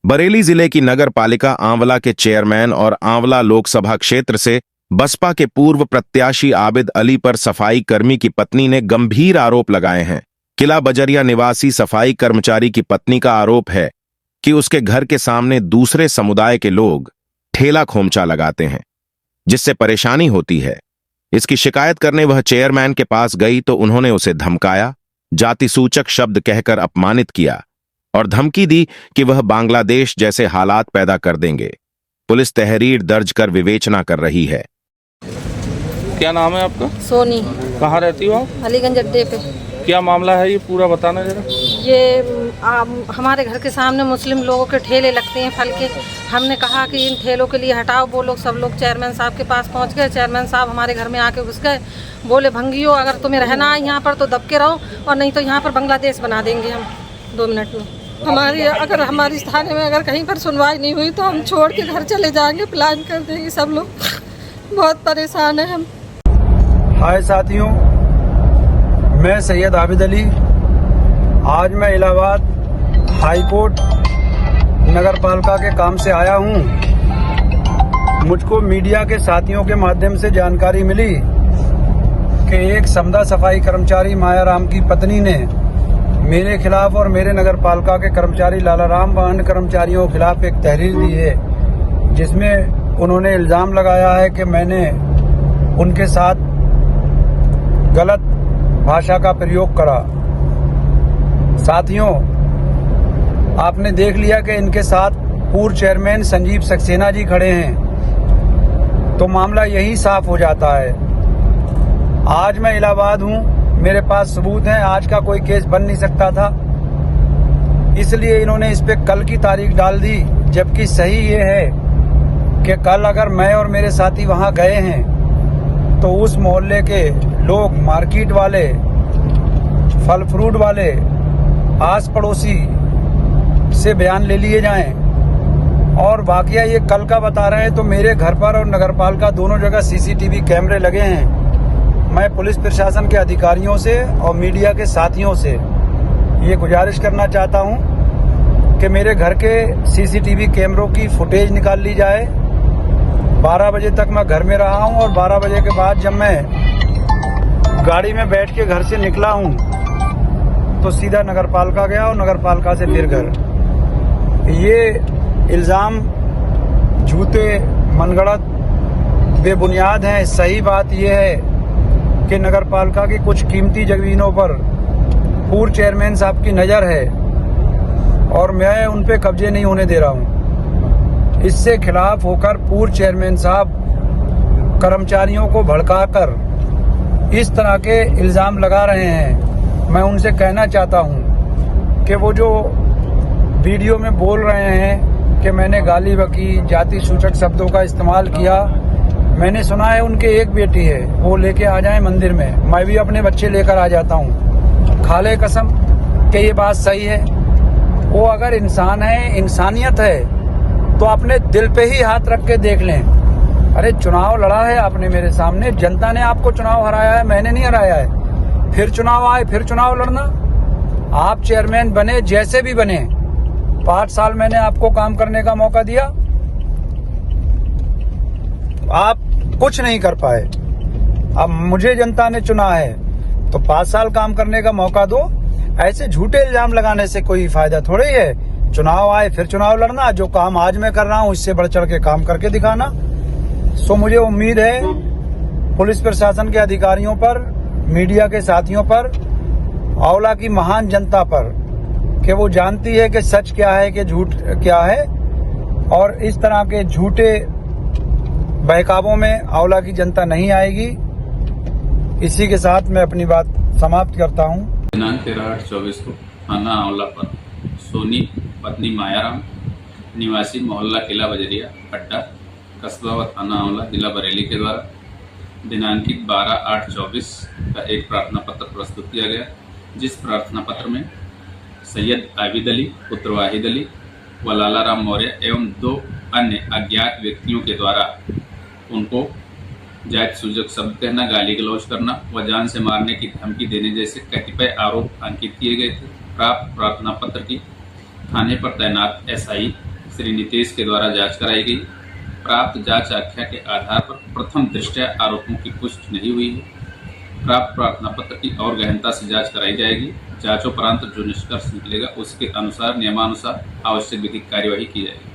बरेली जिले की नगर पालिका आंवला के चेयरमैन और आंवला लोकसभा क्षेत्र से बसपा के पूर्व प्रत्याशी आबिद अली पर सफाई कर्मी की पत्नी ने गंभीर आरोप लगाए हैं। किला बजरिया निवासी सफाई कर्मचारी की पत्नी का आरोप है कि उसके घर के सामने दूसरे समुदाय के लोग ठेला खोमचा लगाते हैं, जिससे परेशानी होती है। इसकी शिकायत करने वह चेयरमैन के पास गई तो उन्होंने उसे धमकाया, जाति सूचक शब्द कहकर अपमानित किया और धमकी दी कि वह बांग्लादेश जैसे हालात पैदा कर देंगे। पुलिस तहरीर दर्ज कर विवेचना कर रही है। क्या नाम है आपका? सोनी। कहाँ रहती हो आप? अलीगंज अड्डे पे। क्या मामला है ये पूरा बताना जरा। ये हमारे घर के सामने मुस्लिम लोगों के ठेले लगते हैं फल के। हमने कहा कि इन ठेलों के लिए हटाओ। वो लोग सब लोग चेयरमैन साहब के पास पहुंच गए। चेयरमैन साहब हमारे घर में आके घुस गए। बोले भंगियो, अगर तुम्हें रहना है यहाँ पर तो दब के रहो, और नहीं तो यहाँ पर बांग्लादेश बना देंगे हम 2 मिनट में। हमारी थाने में अगर कहीं पर सुनवाई नहीं हुई तो हम छोड़ के घर चले जाएंगे, प्लान कर देंगे। सब लोग बहुत परेशान है हम। हाय साथियों, मैं सैयद आबिद अली। आज मैं इलाहाबाद हाई कोर्ट नगर पालिका के काम से आया हूँ। मुझको मीडिया के साथियों के माध्यम से जानकारी मिली कि एक समदा सफाई कर्मचारी मायाराम की पत्नी ने मेरे खिलाफ और मेरे नगर पालिका के कर्मचारी लालाराम व अन्य कर्मचारियों के खिलाफ एक तहरीर दी है, जिसमें उन्होंने इल्ज़ाम लगाया है कि मैंने उनके साथ गलत भाषा का प्रयोग करा। साथियों, आपने देख लिया कि इनके साथ पूर्व चेयरमैन संजीव सक्सेना जी खड़े हैं, तो मामला यही साफ हो जाता है। आज मैं इलाहाबाद हूँ, मेरे पास सबूत हैं। आज का कोई केस बन नहीं सकता था, इसलिए इन्होंने इस पे कल की तारीख डाल दी। जबकि सही ये है कि कल अगर मैं और मेरे साथी वहां गए हैं तो उस मोहल्ले के लोग, मार्केट वाले, फल फ्रूट वाले, आस पड़ोसी से बयान ले लिए जाएं। और वाकया ये कल का बता रहे हैं, तो मेरे घर पर और नगरपालिका दोनों जगह सीसीटीवी कैमरे लगे हैं। मैं पुलिस प्रशासन के अधिकारियों से और मीडिया के साथियों से ये गुजारिश करना चाहता हूं कि मेरे घर के सीसीटीवी कैमरों की फुटेज निकाल ली जाए। 12 बजे तक मैं घर में रहा हूं और 12 बजे के बाद जब मैं गाड़ी में बैठ के घर से निकला हूं तो सीधा नगरपालिका गया और नगरपालिका से फिर घर। ये इल्ज़ाम झूठे, मनगढ़ंत, बेबुनियाद हैं। सही बात यह है कि नगरपालिका की कुछ कीमती जमीनों पर पूर्व चेयरमैन साहब की नज़र है और मैं उन पे कब्जे नहीं होने दे रहा हूं। इससे खिलाफ होकर पूर्व चेयरमैन साहब कर्मचारियों को भड़काकर इस तरह के इल्ज़ाम लगा रहे हैं। मैं उनसे कहना चाहता हूं कि वो जो वीडियो में बोल रहे हैं कि मैंने गाली बकी, जाति सूचक शब्दों का इस्तेमाल किया, मैंने सुना है उनके एक बेटी है, वो लेके आ जाए मंदिर में, मैं भी अपने बच्चे लेकर आ जाता हूँ। खाले कसम कि ये बात सही है। वो अगर इंसान है, इंसानियत है, तो अपने दिल पे ही हाथ रख के देख लें। अरे चुनाव लड़ा है आपने मेरे सामने, जनता ने आपको चुनाव हराया है, मैंने नहीं हराया है। फिर चुनाव आए, फिर चुनाव लड़ना। आप चेयरमैन बने, जैसे भी बने, 5 साल मैंने आपको काम करने का मौका दिया, आप कुछ नहीं कर पाए। अब मुझे जनता ने चुना है तो 5 साल काम करने का मौका दो। ऐसे झूठे इल्जाम लगाने से कोई फायदा थोड़ी है। चुनाव आए फिर चुनाव लड़ना, जो काम आज मैं कर रहा हूं इससे बढ़ चढ़ के काम करके दिखाना। सो मुझे उम्मीद है पुलिस प्रशासन के अधिकारियों पर, मीडिया के साथियों पर, आंवला की महान जनता पर, कि वो जानती है कि सच क्या है कि झूठ क्या है, और इस तरह के झूठे बहकावों में आंवला की जनता नहीं आएगी। इसी के साथ मैं अपनी बात समाप्त करता हूं। दिनांक 13/8/24 को थाना आंवला पर सोनी पत्नी मायाराम निवासी मोहल्ला किला बजरिया अड्डा कस्बा व थाना आंवला जिला बरेली के द्वारा दिनांकित 12/8/24 का एक प्रार्थना पत्र प्रस्तुत किया गया, जिस प्रार्थना पत्र में सैयद आबिद अली पुत्र वाहिद अली व लालाराम मौर्य एवं 2 अन्य अज्ञात व्यक्तियों के द्वारा उनको जाति सूचक शब्द कहना, गाली गलौज करना व जान से मारने की धमकी देने जैसे कतिपय आरोप अंकित किए गए थे। प्राप्त प्रार्थना पत्र की थाने पर तैनात एसआई श्री नितेश के द्वारा जांच कराई गई। प्राप्त जांच आख्या के आधार पर प्रथम दृष्टया आरोपों की पुष्टि नहीं हुई है। प्राप्त प्रार्थना पत्र की और गहनता से जांच कराई जाएगी। जांचोपरांत जो निष्कर्ष निकलेगा उसके अनुसार नियमानुसार आवश्यक विधिक कार्यवाही की जाएगी।